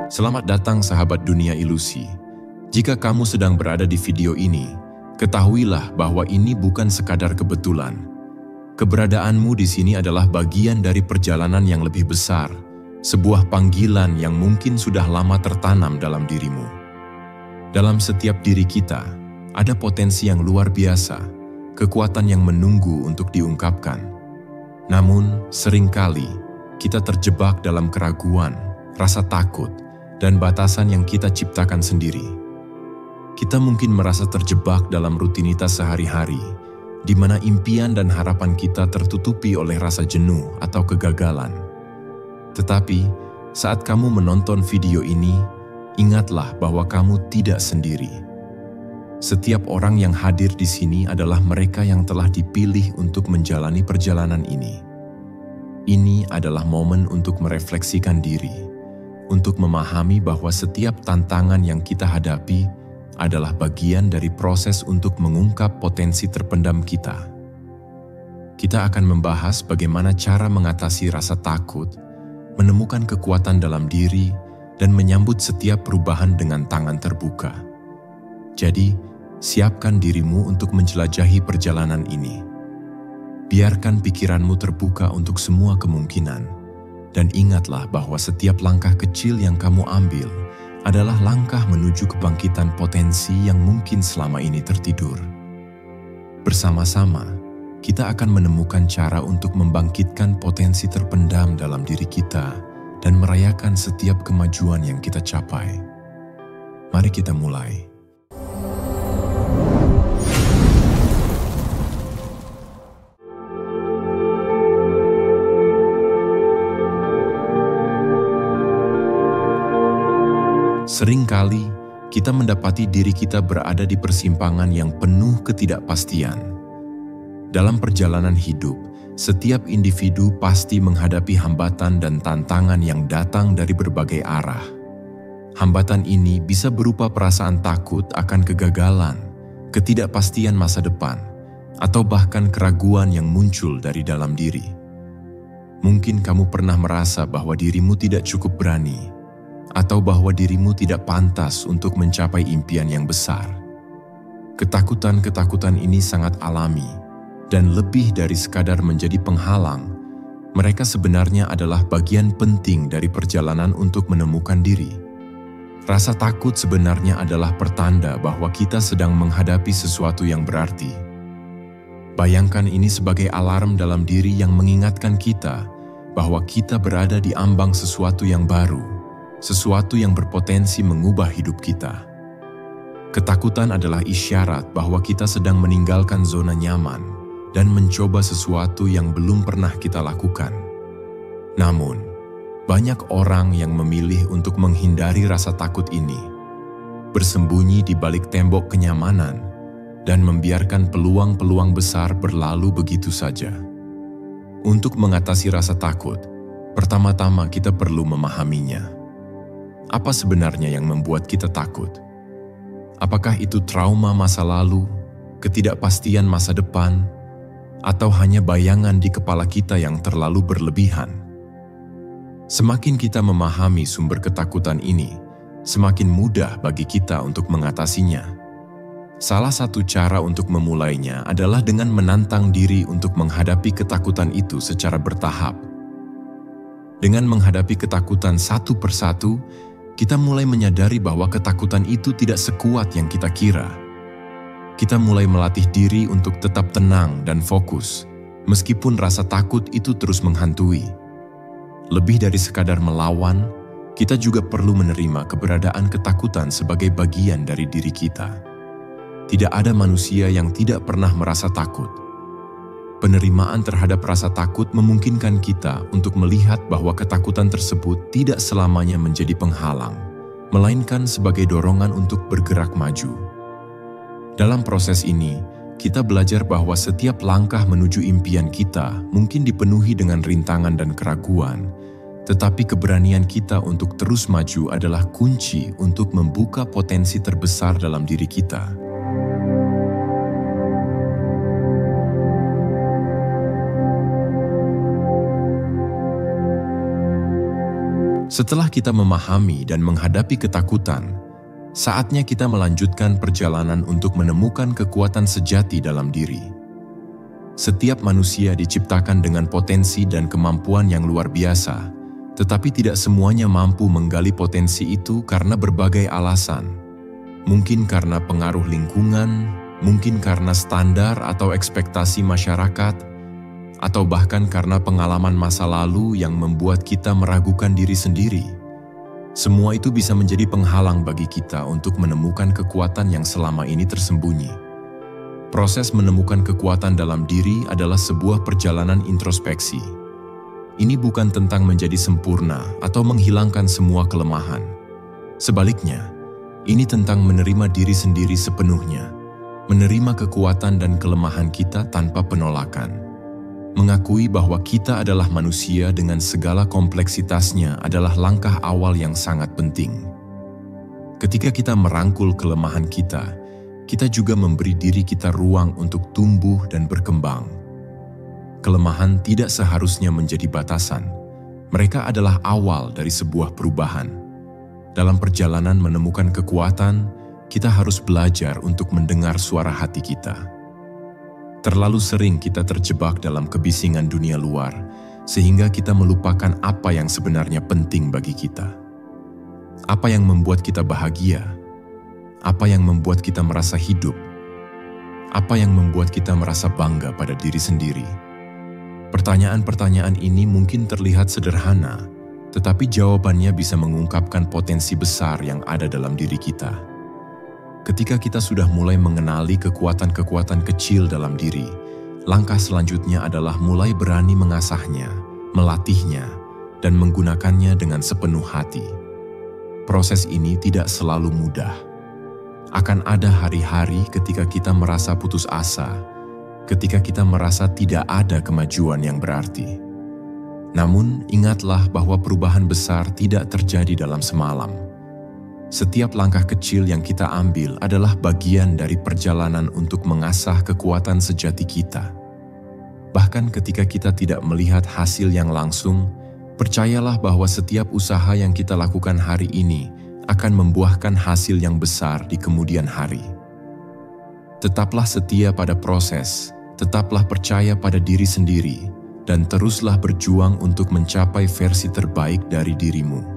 Selamat datang sahabat dunia ilusi. Jika kamu sedang berada di video ini, ketahuilah bahwa ini bukan sekadar kebetulan. Keberadaanmu di sini adalah bagian dari perjalanan yang lebih besar, sebuah panggilan yang mungkin sudah lama tertanam dalam dirimu. Dalam setiap diri kita, ada potensi yang luar biasa, kekuatan yang menunggu untuk diungkapkan. Namun, seringkali kita terjebak dalam keraguan, rasa takut, dan batasan yang kita ciptakan sendiri. Kita mungkin merasa terjebak dalam rutinitas sehari-hari, di mana impian dan harapan kita tertutupi oleh rasa jenuh atau kegagalan. Tetapi, saat kamu menonton video ini, ingatlah bahwa kamu tidak sendiri. Setiap orang yang hadir di sini adalah mereka yang telah dipilih untuk menjalani perjalanan ini. Ini adalah momen untuk merefleksikan diri, untuk memahami bahwa setiap tantangan yang kita hadapi adalah bagian dari proses untuk mengungkap potensi terpendam kita. Kita akan membahas bagaimana cara mengatasi rasa takut, menemukan kekuatan dalam diri, dan menyambut setiap perubahan dengan tangan terbuka. Jadi, siapkan dirimu untuk menjelajahi perjalanan ini. Biarkan pikiranmu terbuka untuk semua kemungkinan. Dan ingatlah bahwa setiap langkah kecil yang kamu ambil adalah langkah menuju kebangkitan potensi yang mungkin selama ini tertidur. Bersama-sama, kita akan menemukan cara untuk membangkitkan potensi terpendam dalam diri kita dan merayakan setiap kemajuan yang kita capai. Mari kita mulai. Seringkali kita mendapati diri kita berada di persimpangan yang penuh ketidakpastian. Dalam perjalanan hidup, setiap individu pasti menghadapi hambatan dan tantangan yang datang dari berbagai arah. Hambatan ini bisa berupa perasaan takut akan kegagalan, ketidakpastian masa depan, atau bahkan keraguan yang muncul dari dalam diri. Mungkin kamu pernah merasa bahwa dirimu tidak cukup berani, atau bahwa dirimu tidak pantas untuk mencapai impian yang besar. Ketakutan-ketakutan ini sangat alami, dan lebih dari sekadar menjadi penghalang, mereka sebenarnya adalah bagian penting dari perjalanan untuk menemukan diri. Rasa takut sebenarnya adalah pertanda bahwa kita sedang menghadapi sesuatu yang berarti. Bayangkan ini sebagai alarm dalam diri yang mengingatkan kita bahwa kita berada di ambang sesuatu yang baru, sesuatu yang berpotensi mengubah hidup kita. Ketakutan adalah isyarat bahwa kita sedang meninggalkan zona nyaman dan mencoba sesuatu yang belum pernah kita lakukan. Namun, banyak orang yang memilih untuk menghindari rasa takut ini, bersembunyi di balik tembok kenyamanan, dan membiarkan peluang-peluang besar berlalu begitu saja. Untuk mengatasi rasa takut, pertama-tama kita perlu memahaminya. Apa sebenarnya yang membuat kita takut? Apakah itu trauma masa lalu, ketidakpastian masa depan, atau hanya bayangan di kepala kita yang terlalu berlebihan? Semakin kita memahami sumber ketakutan ini, semakin mudah bagi kita untuk mengatasinya. Salah satu cara untuk memulainya adalah dengan menantang diri untuk menghadapi ketakutan itu secara bertahap. Dengan menghadapi ketakutan satu persatu, kita mulai menyadari bahwa ketakutan itu tidak sekuat yang kita kira. Kita mulai melatih diri untuk tetap tenang dan fokus, meskipun rasa takut itu terus menghantui. Lebih dari sekadar melawan, kita juga perlu menerima keberadaan ketakutan sebagai bagian dari diri kita. Tidak ada manusia yang tidak pernah merasa takut. Penerimaan terhadap rasa takut memungkinkan kita untuk melihat bahwa ketakutan tersebut tidak selamanya menjadi penghalang, melainkan sebagai dorongan untuk bergerak maju. Dalam proses ini, kita belajar bahwa setiap langkah menuju impian kita mungkin dipenuhi dengan rintangan dan keraguan, tetapi keberanian kita untuk terus maju adalah kunci untuk membuka potensi terbesar dalam diri kita. Setelah kita memahami dan menghadapi ketakutan, saatnya kita melanjutkan perjalanan untuk menemukan kekuatan sejati dalam diri. Setiap manusia diciptakan dengan potensi dan kemampuan yang luar biasa, tetapi tidak semuanya mampu menggali potensi itu karena berbagai alasan. Mungkin karena pengaruh lingkungan, mungkin karena standar atau ekspektasi masyarakat, atau bahkan karena pengalaman masa lalu yang membuat kita meragukan diri sendiri. Semua itu bisa menjadi penghalang bagi kita untuk menemukan kekuatan yang selama ini tersembunyi. Proses menemukan kekuatan dalam diri adalah sebuah perjalanan introspeksi. Ini bukan tentang menjadi sempurna atau menghilangkan semua kelemahan. Sebaliknya, ini tentang menerima diri sendiri sepenuhnya, menerima kekuatan dan kelemahan kita tanpa penolakan. Mengakui bahwa kita adalah manusia dengan segala kompleksitasnya adalah langkah awal yang sangat penting. Ketika kita merangkul kelemahan kita juga memberi diri kita ruang untuk tumbuh dan berkembang. Kelemahan tidak seharusnya menjadi batasan. Mereka adalah awal dari sebuah perubahan. Dalam perjalanan menemukan kekuatan, kita harus belajar untuk mendengar suara hati kita. Terlalu sering kita terjebak dalam kebisingan dunia luar, sehingga kita melupakan apa yang sebenarnya penting bagi kita. Apa yang membuat kita bahagia? Apa yang membuat kita merasa hidup? Apa yang membuat kita merasa bangga pada diri sendiri? Pertanyaan-pertanyaan ini mungkin terlihat sederhana, tetapi jawabannya bisa mengungkapkan potensi besar yang ada dalam diri kita. Ketika kita sudah mulai mengenali kekuatan-kekuatan kecil dalam diri, langkah selanjutnya adalah mulai berani mengasahnya, melatihnya, dan menggunakannya dengan sepenuh hati. Proses ini tidak selalu mudah. Akan ada hari-hari ketika kita merasa putus asa, ketika kita merasa tidak ada kemajuan yang berarti. Namun, ingatlah bahwa perubahan besar tidak terjadi dalam semalam. Setiap langkah kecil yang kita ambil adalah bagian dari perjalanan untuk mengasah kekuatan sejati kita. Bahkan ketika kita tidak melihat hasil yang langsung, percayalah bahwa setiap usaha yang kita lakukan hari ini akan membuahkan hasil yang besar di kemudian hari. Tetaplah setia pada proses, tetaplah percaya pada diri sendiri, dan teruslah berjuang untuk mencapai versi terbaik dari dirimu.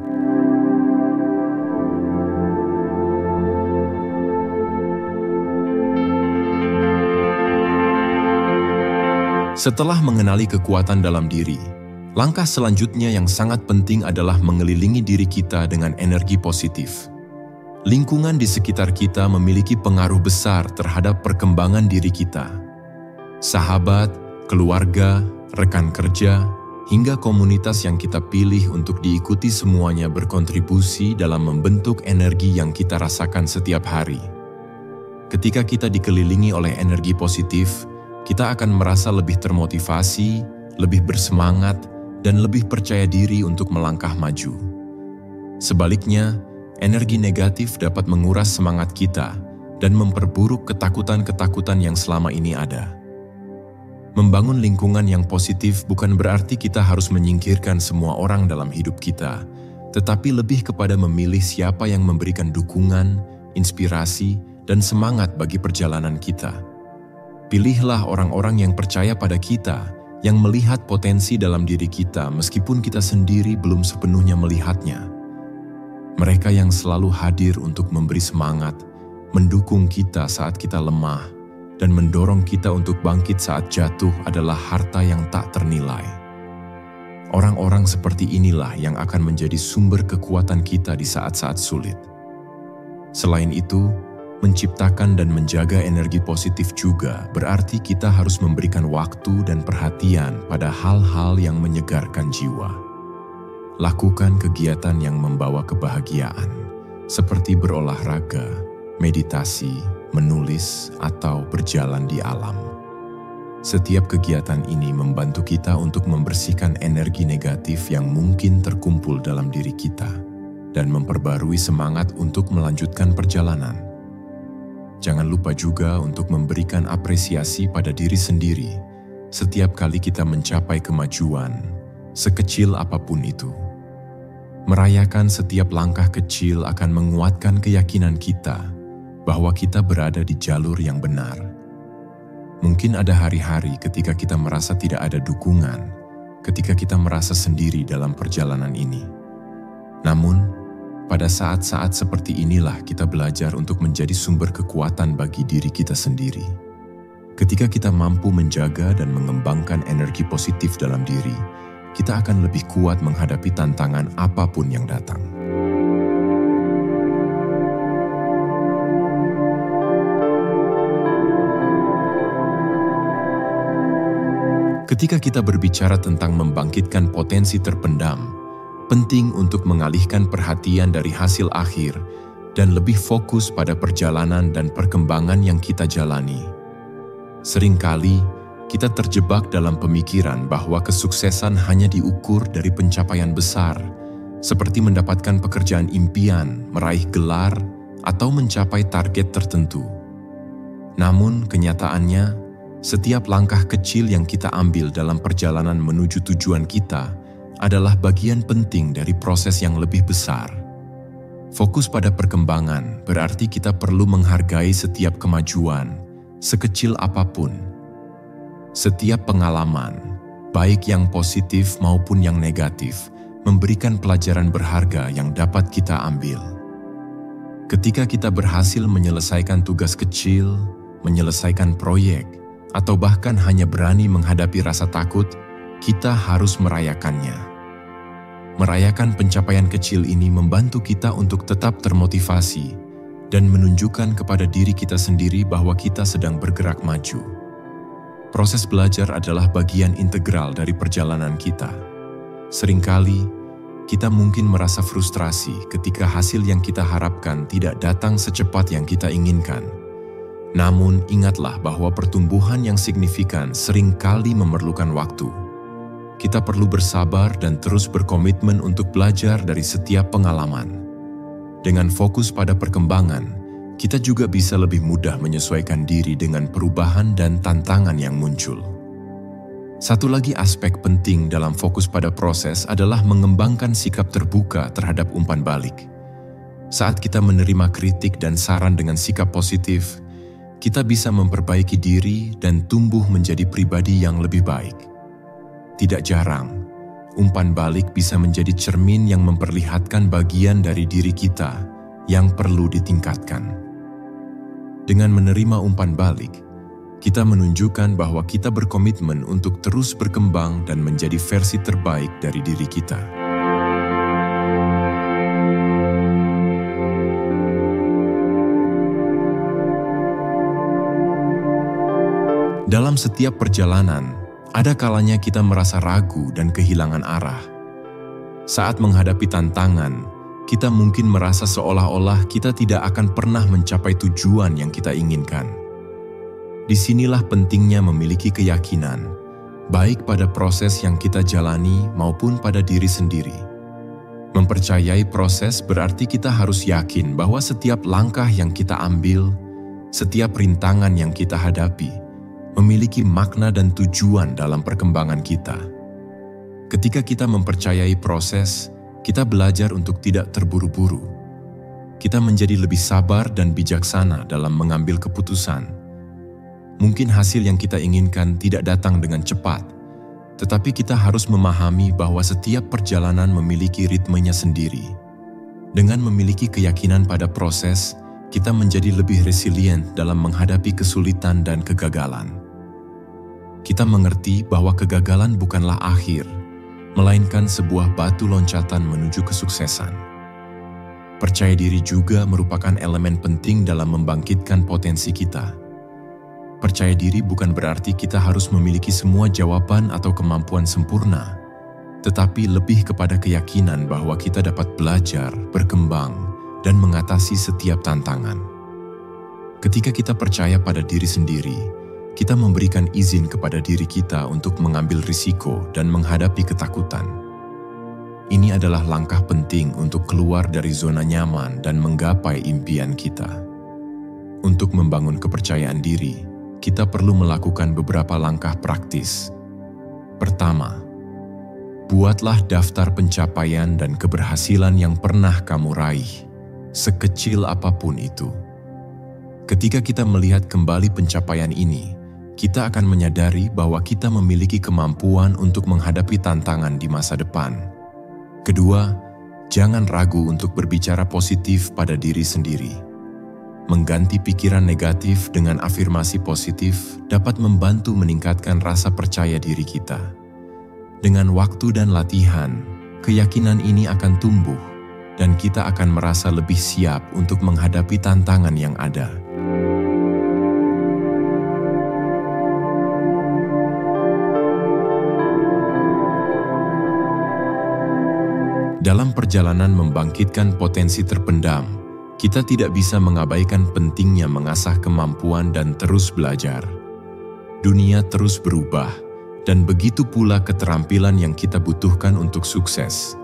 Setelah mengenali kekuatan dalam diri, langkah selanjutnya yang sangat penting adalah mengelilingi diri kita dengan energi positif. Lingkungan di sekitar kita memiliki pengaruh besar terhadap perkembangan diri kita. Sahabat, keluarga, rekan kerja, hingga komunitas yang kita pilih untuk diikuti semuanya berkontribusi dalam membentuk energi yang kita rasakan setiap hari. Ketika kita dikelilingi oleh energi positif, kita akan merasa lebih termotivasi, lebih bersemangat, dan lebih percaya diri untuk melangkah maju. Sebaliknya, energi negatif dapat menguras semangat kita dan memperburuk ketakutan-ketakutan yang selama ini ada. Membangun lingkungan yang positif bukan berarti kita harus menyingkirkan semua orang dalam hidup kita, tetapi lebih kepada memilih siapa yang memberikan dukungan, inspirasi, dan semangat bagi perjalanan kita. Pilihlah orang-orang yang percaya pada kita, yang melihat potensi dalam diri kita meskipun kita sendiri belum sepenuhnya melihatnya. Mereka yang selalu hadir untuk memberi semangat, mendukung kita saat kita lemah, dan mendorong kita untuk bangkit saat jatuh adalah harta yang tak ternilai. Orang-orang seperti inilah yang akan menjadi sumber kekuatan kita di saat-saat sulit. Selain itu, menciptakan dan menjaga energi positif juga berarti kita harus memberikan waktu dan perhatian pada hal-hal yang menyegarkan jiwa. Lakukan kegiatan yang membawa kebahagiaan, seperti berolahraga, meditasi, menulis, atau berjalan di alam. Setiap kegiatan ini membantu kita untuk membersihkan energi negatif yang mungkin terkumpul dalam diri kita dan memperbarui semangat untuk melanjutkan perjalanan. Jangan lupa juga untuk memberikan apresiasi pada diri sendiri setiap kali kita mencapai kemajuan, sekecil apapun itu. Merayakan setiap langkah kecil akan menguatkan keyakinan kita bahwa kita berada di jalur yang benar. Mungkin ada hari-hari ketika kita merasa tidak ada dukungan, ketika kita merasa sendiri dalam perjalanan ini. Namun, pada saat-saat seperti inilah kita belajar untuk menjadi sumber kekuatan bagi diri kita sendiri. Ketika kita mampu menjaga dan mengembangkan energi positif dalam diri, kita akan lebih kuat menghadapi tantangan apapun yang datang. Ketika kita berbicara tentang membangkitkan potensi terpendam, penting untuk mengalihkan perhatian dari hasil akhir dan lebih fokus pada perjalanan dan perkembangan yang kita jalani. Seringkali, kita terjebak dalam pemikiran bahwa kesuksesan hanya diukur dari pencapaian besar, seperti mendapatkan pekerjaan impian, meraih gelar, atau mencapai target tertentu. Namun, kenyataannya, setiap langkah kecil yang kita ambil dalam perjalanan menuju tujuan kita adalah bagian penting dari proses yang lebih besar. Fokus pada perkembangan berarti kita perlu menghargai setiap kemajuan, sekecil apapun. Setiap pengalaman, baik yang positif maupun yang negatif, memberikan pelajaran berharga yang dapat kita ambil. Ketika kita berhasil menyelesaikan tugas kecil, menyelesaikan proyek, atau bahkan hanya berani menghadapi rasa takut, kita harus merayakannya. Merayakan pencapaian kecil ini membantu kita untuk tetap termotivasi dan menunjukkan kepada diri kita sendiri bahwa kita sedang bergerak maju. Proses belajar adalah bagian integral dari perjalanan kita. Seringkali, kita mungkin merasa frustrasi ketika hasil yang kita harapkan tidak datang secepat yang kita inginkan. Namun, ingatlah bahwa pertumbuhan yang signifikan seringkali memerlukan waktu. Kita perlu bersabar dan terus berkomitmen untuk belajar dari setiap pengalaman. Dengan fokus pada perkembangan, kita juga bisa lebih mudah menyesuaikan diri dengan perubahan dan tantangan yang muncul. Satu lagi aspek penting dalam fokus pada proses adalah mengembangkan sikap terbuka terhadap umpan balik. Saat kita menerima kritik dan saran dengan sikap positif, kita bisa memperbaiki diri dan tumbuh menjadi pribadi yang lebih baik. Tidak jarang, umpan balik bisa menjadi cermin yang memperlihatkan bagian dari diri kita yang perlu ditingkatkan. Dengan menerima umpan balik, kita menunjukkan bahwa kita berkomitmen untuk terus berkembang dan menjadi versi terbaik dari diri kita. Dalam setiap perjalanan, ada kalanya kita merasa ragu dan kehilangan arah. Saat menghadapi tantangan, kita mungkin merasa seolah-olah kita tidak akan pernah mencapai tujuan yang kita inginkan. Disinilah pentingnya memiliki keyakinan, baik pada proses yang kita jalani maupun pada diri sendiri. Mempercayai proses berarti kita harus yakin bahwa setiap langkah yang kita ambil, setiap rintangan yang kita hadapi, memiliki makna dan tujuan dalam perkembangan kita. Ketika kita mempercayai proses, kita belajar untuk tidak terburu-buru. Kita menjadi lebih sabar dan bijaksana dalam mengambil keputusan. Mungkin hasil yang kita inginkan tidak datang dengan cepat, tetapi kita harus memahami bahwa setiap perjalanan memiliki ritmenya sendiri. Dengan memiliki keyakinan pada proses, kita menjadi lebih resilient dalam menghadapi kesulitan dan kegagalan. Kita mengerti bahwa kegagalan bukanlah akhir, melainkan sebuah batu loncatan menuju kesuksesan. Percaya diri juga merupakan elemen penting dalam membangkitkan potensi kita. Percaya diri bukan berarti kita harus memiliki semua jawaban atau kemampuan sempurna, tetapi lebih kepada keyakinan bahwa kita dapat belajar, berkembang, dan mengatasi setiap tantangan. Ketika kita percaya pada diri sendiri, kita memberikan izin kepada diri kita untuk mengambil risiko dan menghadapi ketakutan. Ini adalah langkah penting untuk keluar dari zona nyaman dan menggapai impian kita. Untuk membangun kepercayaan diri, kita perlu melakukan beberapa langkah praktis. Pertama, Buatlah daftar pencapaian dan keberhasilan yang pernah kamu raih, sekecil apapun itu. Ketika kita melihat kembali pencapaian ini, kita akan menyadari bahwa kita memiliki kemampuan untuk menghadapi tantangan di masa depan. Kedua, jangan ragu untuk berbicara positif pada diri sendiri. Mengganti pikiran negatif dengan afirmasi positif dapat membantu meningkatkan rasa percaya diri kita. Dengan waktu dan latihan, keyakinan ini akan tumbuh dan kita akan merasa lebih siap untuk menghadapi tantangan yang ada. Dalam perjalanan membangkitkan potensi terpendam, kita tidak bisa mengabaikan pentingnya mengasah kemampuan dan terus belajar. Dunia terus berubah, dan begitu pula keterampilan yang kita butuhkan untuk sukses.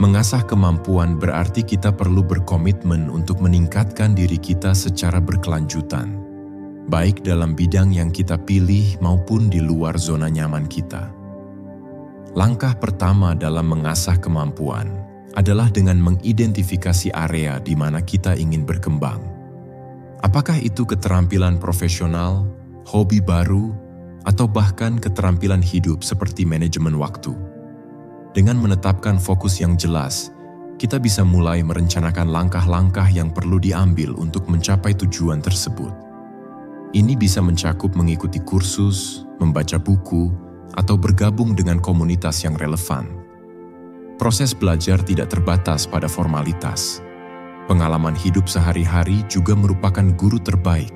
Mengasah kemampuan berarti kita perlu berkomitmen untuk meningkatkan diri kita secara berkelanjutan, baik dalam bidang yang kita pilih maupun di luar zona nyaman kita. Langkah pertama dalam mengasah kemampuan adalah dengan mengidentifikasi area di mana kita ingin berkembang. Apakah itu keterampilan profesional, hobi baru, atau bahkan keterampilan hidup seperti manajemen waktu? Dengan menetapkan fokus yang jelas, kita bisa mulai merencanakan langkah-langkah yang perlu diambil untuk mencapai tujuan tersebut. Ini bisa mencakup mengikuti kursus, membaca buku, atau bergabung dengan komunitas yang relevan. Proses belajar tidak terbatas pada formalitas. Pengalaman hidup sehari-hari juga merupakan guru terbaik.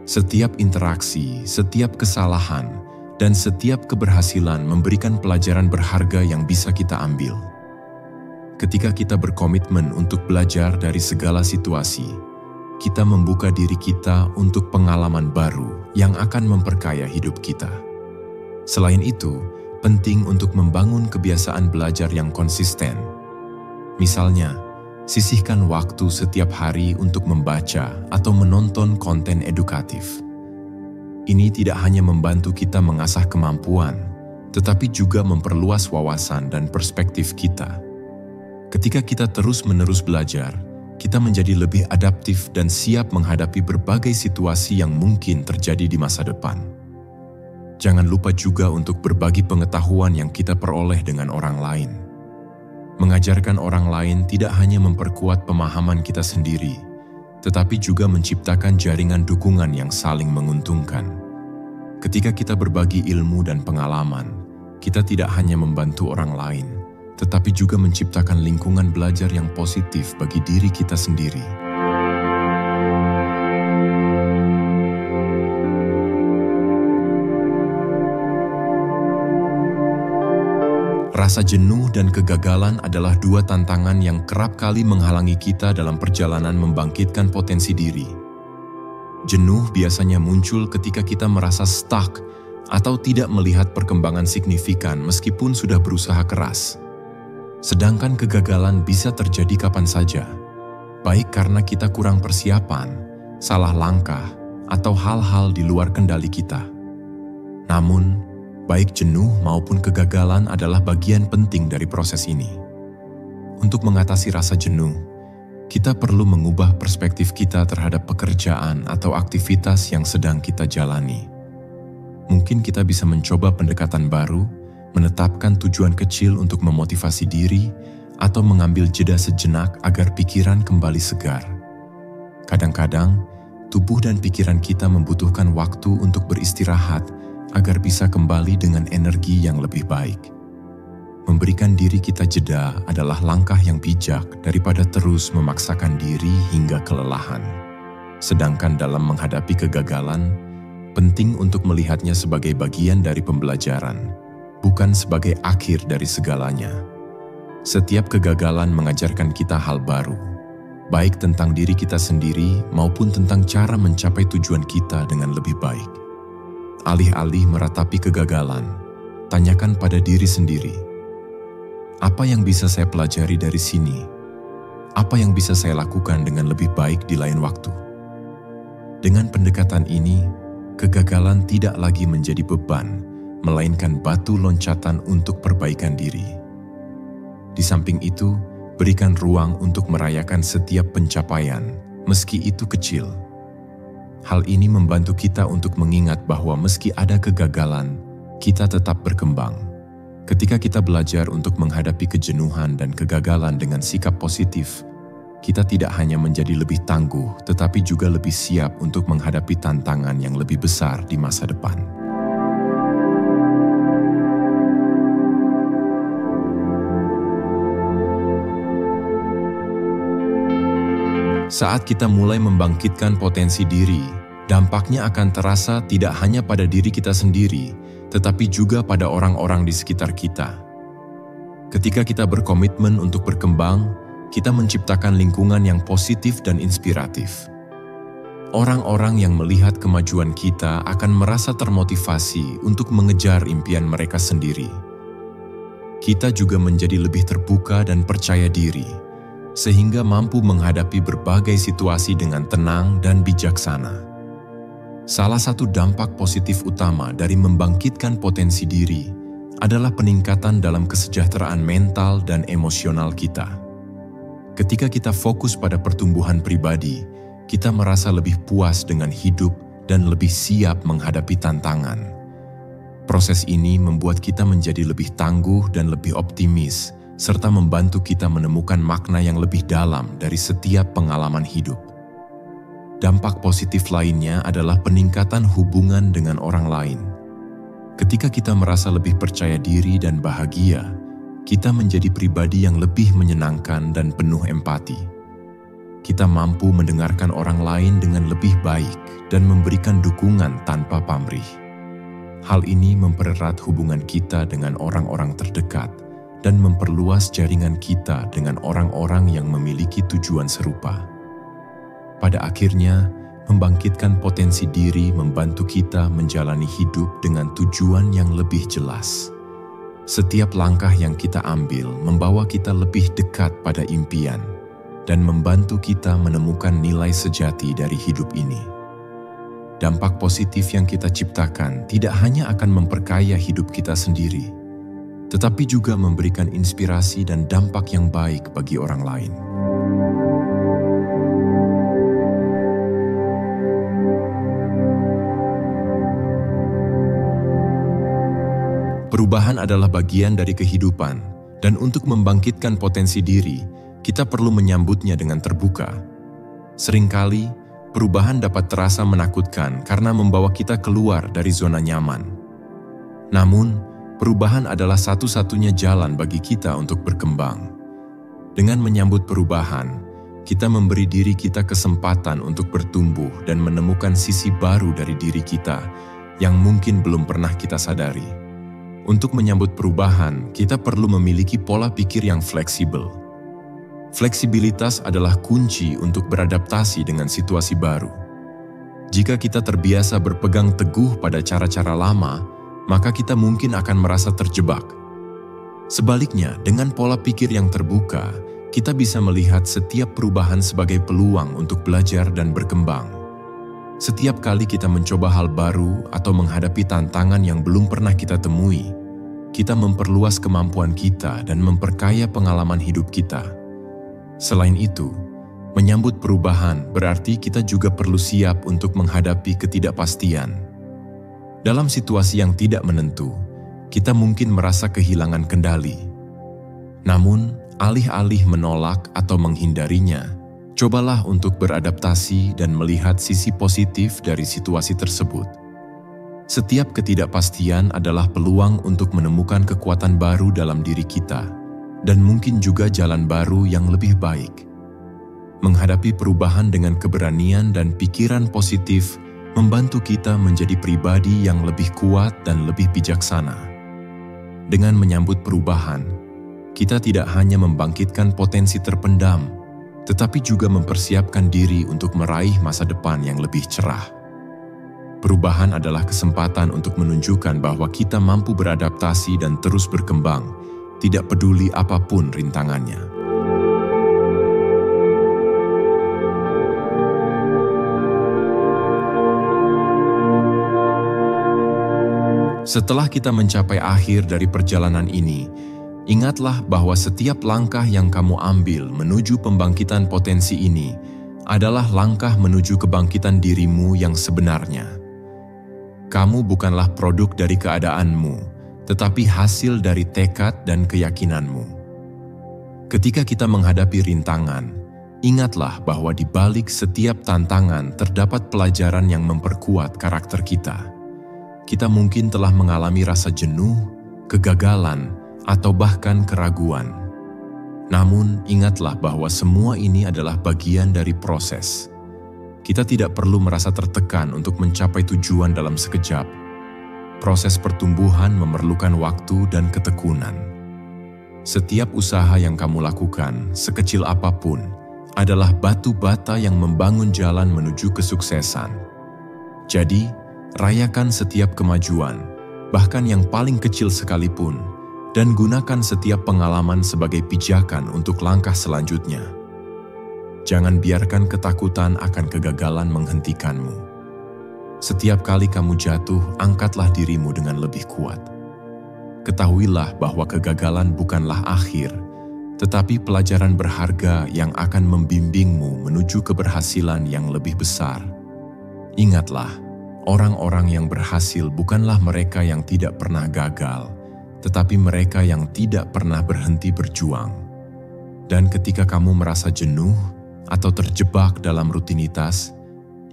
Setiap interaksi, setiap kesalahan, dan setiap keberhasilan memberikan pelajaran berharga yang bisa kita ambil. Ketika kita berkomitmen untuk belajar dari segala situasi, kita membuka diri kita untuk pengalaman baru yang akan memperkaya hidup kita. Selain itu, penting untuk membangun kebiasaan belajar yang konsisten. Misalnya, sisihkan waktu setiap hari untuk membaca atau menonton konten edukatif. Ini tidak hanya membantu kita mengasah kemampuan, tetapi juga memperluas wawasan dan perspektif kita. Ketika kita terus-menerus belajar, kita menjadi lebih adaptif dan siap menghadapi berbagai situasi yang mungkin terjadi di masa depan. Jangan lupa juga untuk berbagi pengetahuan yang kita peroleh dengan orang lain. Mengajarkan orang lain tidak hanya memperkuat pemahaman kita sendiri, tetapi juga menciptakan jaringan dukungan yang saling menguntungkan. Ketika kita berbagi ilmu dan pengalaman, kita tidak hanya membantu orang lain, tetapi juga menciptakan lingkungan belajar yang positif bagi diri kita sendiri. Rasa jenuh dan kegagalan adalah dua tantangan yang kerap kali menghalangi kita dalam perjalanan membangkitkan potensi diri. Jenuh biasanya muncul ketika kita merasa stuck atau tidak melihat perkembangan signifikan meskipun sudah berusaha keras. Sedangkan kegagalan bisa terjadi kapan saja, baik karena kita kurang persiapan, salah langkah, atau hal-hal di luar kendali kita. Namun, baik jenuh maupun kegagalan adalah bagian penting dari proses ini. Untuk mengatasi rasa jenuh, kita perlu mengubah perspektif kita terhadap pekerjaan atau aktivitas yang sedang kita jalani. Mungkin kita bisa mencoba pendekatan baru, menetapkan tujuan kecil untuk memotivasi diri, atau mengambil jeda sejenak agar pikiran kembali segar. Kadang-kadang, tubuh dan pikiran kita membutuhkan waktu untuk beristirahat agar bisa kembali dengan energi yang lebih baik. Memberikan diri kita jeda adalah langkah yang bijak daripada terus memaksakan diri hingga kelelahan. Sedangkan dalam menghadapi kegagalan, penting untuk melihatnya sebagai bagian dari pembelajaran, bukan sebagai akhir dari segalanya. Setiap kegagalan mengajarkan kita hal baru, baik tentang diri kita sendiri maupun tentang cara mencapai tujuan kita dengan lebih baik. Alih-alih meratapi kegagalan, tanyakan pada diri sendiri, apa yang bisa saya pelajari dari sini? Apa yang bisa saya lakukan dengan lebih baik di lain waktu? Dengan pendekatan ini, kegagalan tidak lagi menjadi beban, melainkan batu loncatan untuk perbaikan diri. Di samping itu, berikan ruang untuk merayakan setiap pencapaian, meski itu kecil. Hal ini membantu kita untuk mengingat bahwa meski ada kegagalan, kita tetap berkembang. Ketika kita belajar untuk menghadapi kejenuhan dan kegagalan dengan sikap positif, kita tidak hanya menjadi lebih tangguh, tetapi juga lebih siap untuk menghadapi tantangan yang lebih besar di masa depan. Saat kita mulai membangkitkan potensi diri, dampaknya akan terasa tidak hanya pada diri kita sendiri, tetapi juga pada orang-orang di sekitar kita. Ketika kita berkomitmen untuk berkembang, kita menciptakan lingkungan yang positif dan inspiratif. Orang-orang yang melihat kemajuan kita akan merasa termotivasi untuk mengejar impian mereka sendiri. Kita juga menjadi lebih terbuka dan percaya diri, sehingga mampu menghadapi berbagai situasi dengan tenang dan bijaksana. Salah satu dampak positif utama dari membangkitkan potensi diri adalah peningkatan dalam kesejahteraan mental dan emosional kita. Ketika kita fokus pada pertumbuhan pribadi, kita merasa lebih puas dengan hidup dan lebih siap menghadapi tantangan. Proses ini membuat kita menjadi lebih tangguh dan lebih optimis, serta membantu kita menemukan makna yang lebih dalam dari setiap pengalaman hidup. Dampak positif lainnya adalah peningkatan hubungan dengan orang lain. Ketika kita merasa lebih percaya diri dan bahagia, kita menjadi pribadi yang lebih menyenangkan dan penuh empati. Kita mampu mendengarkan orang lain dengan lebih baik dan memberikan dukungan tanpa pamrih. Hal ini mempererat hubungan kita dengan orang-orang terdekat dan memperluas jaringan kita dengan orang-orang yang memiliki tujuan serupa. Pada akhirnya, membangkitkan potensi diri membantu kita menjalani hidup dengan tujuan yang lebih jelas. Setiap langkah yang kita ambil membawa kita lebih dekat pada impian dan membantu kita menemukan nilai sejati dari hidup ini. Dampak positif yang kita ciptakan tidak hanya akan memperkaya hidup kita sendiri, tetapi juga memberikan inspirasi dan dampak yang baik bagi orang lain. Perubahan adalah bagian dari kehidupan, dan untuk membangkitkan potensi diri, kita perlu menyambutnya dengan terbuka. Seringkali, perubahan dapat terasa menakutkan karena membawa kita keluar dari zona nyaman. Namun, perubahan adalah satu-satunya jalan bagi kita untuk berkembang. Dengan menyambut perubahan, kita memberi diri kita kesempatan untuk bertumbuh dan menemukan sisi baru dari diri kita yang mungkin belum pernah kita sadari. Untuk menyambut perubahan, kita perlu memiliki pola pikir yang fleksibel. Fleksibilitas adalah kunci untuk beradaptasi dengan situasi baru. Jika kita terbiasa berpegang teguh pada cara-cara lama, maka kita mungkin akan merasa terjebak. Sebaliknya, dengan pola pikir yang terbuka, kita bisa melihat setiap perubahan sebagai peluang untuk belajar dan berkembang. Setiap kali kita mencoba hal baru atau menghadapi tantangan yang belum pernah kita temui, kita memperluas kemampuan kita dan memperkaya pengalaman hidup kita. Selain itu, menyambut perubahan berarti kita juga perlu siap untuk menghadapi ketidakpastian. Dalam situasi yang tidak menentu, kita mungkin merasa kehilangan kendali. Namun, alih-alih menolak atau menghindarinya, cobalah untuk beradaptasi dan melihat sisi positif dari situasi tersebut. Setiap ketidakpastian adalah peluang untuk menemukan kekuatan baru dalam diri kita, dan mungkin juga jalan baru yang lebih baik. Menghadapi perubahan dengan keberanian dan pikiran positif membantu kita menjadi pribadi yang lebih kuat dan lebih bijaksana. Dengan menyambut perubahan, kita tidak hanya membangkitkan potensi terpendam, tetapi juga mempersiapkan diri untuk meraih masa depan yang lebih cerah. Perubahan adalah kesempatan untuk menunjukkan bahwa kita mampu beradaptasi dan terus berkembang, tidak peduli apapun rintangannya. Setelah kita mencapai akhir dari perjalanan ini, ingatlah bahwa setiap langkah yang kamu ambil menuju pembangkitan potensi ini adalah langkah menuju kebangkitan dirimu yang sebenarnya. Kamu bukanlah produk dari keadaanmu, tetapi hasil dari tekad dan keyakinanmu. Ketika kita menghadapi rintangan, ingatlah bahwa di balik setiap tantangan terdapat pelajaran yang memperkuat karakter kita. Kita mungkin telah mengalami rasa jenuh, kegagalan, atau bahkan keraguan. Namun, ingatlah bahwa semua ini adalah bagian dari proses. Kita tidak perlu merasa tertekan untuk mencapai tujuan dalam sekejap. Proses pertumbuhan memerlukan waktu dan ketekunan. Setiap usaha yang kamu lakukan, sekecil apapun, adalah batu bata yang membangun jalan menuju kesuksesan. Jadi, rayakan setiap kemajuan, bahkan yang paling kecil sekalipun, dan gunakan setiap pengalaman sebagai pijakan untuk langkah selanjutnya. Jangan biarkan ketakutan akan kegagalan menghentikanmu. Setiap kali kamu jatuh, angkatlah dirimu dengan lebih kuat. Ketahuilah bahwa kegagalan bukanlah akhir, tetapi pelajaran berharga yang akan membimbingmu menuju keberhasilan yang lebih besar. Ingatlah, orang-orang yang berhasil bukanlah mereka yang tidak pernah gagal, tetapi mereka yang tidak pernah berhenti berjuang. Dan ketika kamu merasa jenuh atau terjebak dalam rutinitas,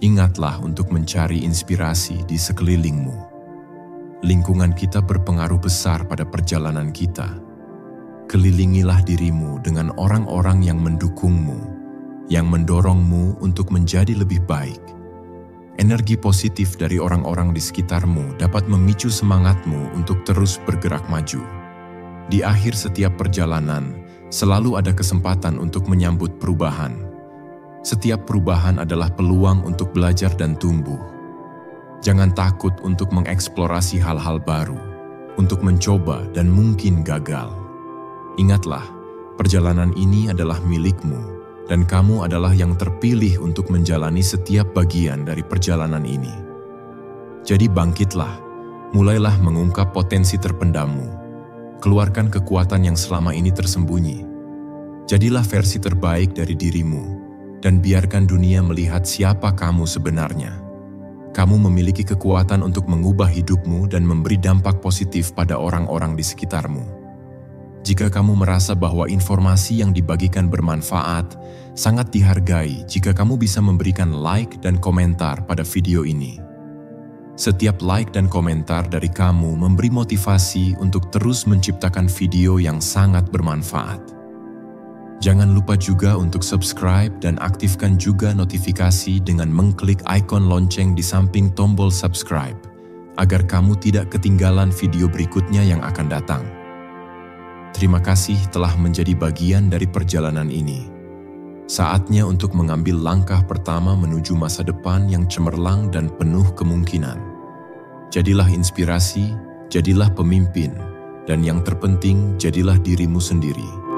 ingatlah untuk mencari inspirasi di sekelilingmu. Lingkungan kita berpengaruh besar pada perjalanan kita. Kelilingilah dirimu dengan orang-orang yang mendukungmu, yang mendorongmu untuk menjadi lebih baik. Energi positif dari orang-orang di sekitarmu dapat memicu semangatmu untuk terus bergerak maju. Di akhir setiap perjalanan, selalu ada kesempatan untuk menyambut perubahan. Setiap perubahan adalah peluang untuk belajar dan tumbuh. Jangan takut untuk mengeksplorasi hal-hal baru, untuk mencoba dan mungkin gagal. Ingatlah, perjalanan ini adalah milikmu. Dan kamu adalah yang terpilih untuk menjalani setiap bagian dari perjalanan ini. Jadi bangkitlah, mulailah mengungkap potensi terpendammu. Keluarkan kekuatan yang selama ini tersembunyi. Jadilah versi terbaik dari dirimu, dan biarkan dunia melihat siapa kamu sebenarnya. Kamu memiliki kekuatan untuk mengubah hidupmu dan memberi dampak positif pada orang-orang di sekitarmu. Jika kamu merasa bahwa informasi yang dibagikan bermanfaat, sangat dihargai jika kamu bisa memberikan like dan komentar pada video ini. Setiap like dan komentar dari kamu memberi motivasi untuk terus menciptakan video yang sangat bermanfaat. Jangan lupa juga untuk subscribe dan aktifkan juga notifikasi dengan mengklik ikon lonceng di samping tombol subscribe, agar kamu tidak ketinggalan video berikutnya yang akan datang. Terima kasih telah menjadi bagian dari perjalanan ini. Saatnya untuk mengambil langkah pertama menuju masa depan yang cemerlang dan penuh kemungkinan. Jadilah inspirasi, jadilah pemimpin, dan yang terpenting, jadilah dirimu sendiri.